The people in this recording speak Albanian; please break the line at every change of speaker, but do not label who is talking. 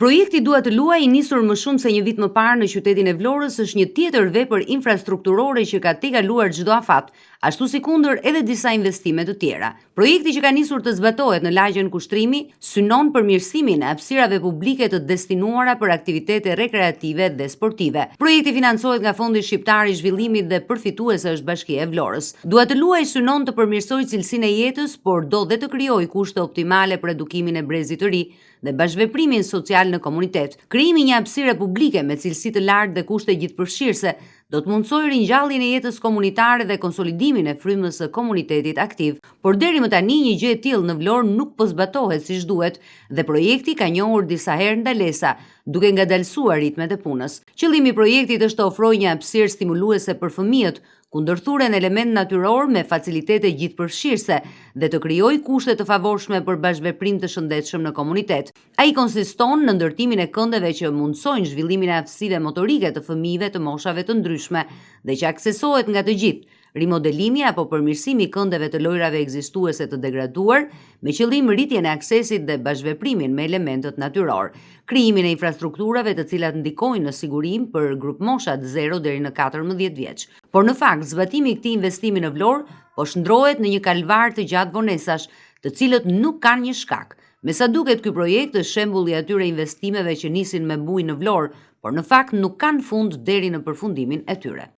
Projekti Dua të luaj, i nisur më shumë se një vit më parë në qytetin e Vlorës, është një tjetër vepër infrastrukturore që ka tejkaluar çdo afat, ashtu si kundër edhe disa investime të tjera. Projekti që ka nisur të zbatohet në lagjen Kushtrimi synon përmirësimin e hapësirave publike të destinuara për aktivitete rekreative dhe sportive. Projekti financohet nga Fondi Shqiptar i Zhvillimit dhe përfituese është Bashkia e Vlorës. Dua të luaj synon të përmirësojë cilësinë e jetës, por do dhe të krijojë kushte optimale për edukimin e brezit të ri dhe bashkëveprimin social në komunitet. Krijimi i një hapësire publike me cilësi të lartë dhe kushte gjithëpërfshirëse do të mundsojë ringjalljen e jetës komunitare dhe konsolidimin e frymës së komunitetit aktiv. Por deri më tani një gjë e tillë në Vlorë nuk po zbatohet siç duhet dhe projekti ka njohur disa herë ndalesa, duke ngadalësuar ritmet e punës. Qëllimi i projektit është të ofrojë një hapësirë stimuluese për fëmijët, ku ndërthuren element natyror me facilitete gjithëpërfshirëse dhe të krijojë kushte të favorshme për bashkëveprim të shëndetshëm në komunitet. Ai konsiston në ndërtimin e këndeve që mundsojnë zhvillimin e aftësive motorike të fëmijëve të moshave të ndryshme dhe që aksesohet nga të gjithë. Rimodelimi apo përmirësimi i këndeve të lojrave ekzistuese të degraduar me qëllim rritjen e aksesit dhe bashkëveprimin me elementët natyror. Krijimin e infrastrukturave të cilat ndikojnë në sigurim për grup moshat 0 deri në 14 vjeç. Por në fakt, zbatimi i këtij investimi në Vlorë po shndrohet në një kalvar të gjatë vonesash, të cilët nuk kanë një shkak. Me sa duket, ky projekt është shembull i atyre investimeve që nisin me bujë në Vlorë, por në fakt nuk kanë fund deri në përfundimin e tyre.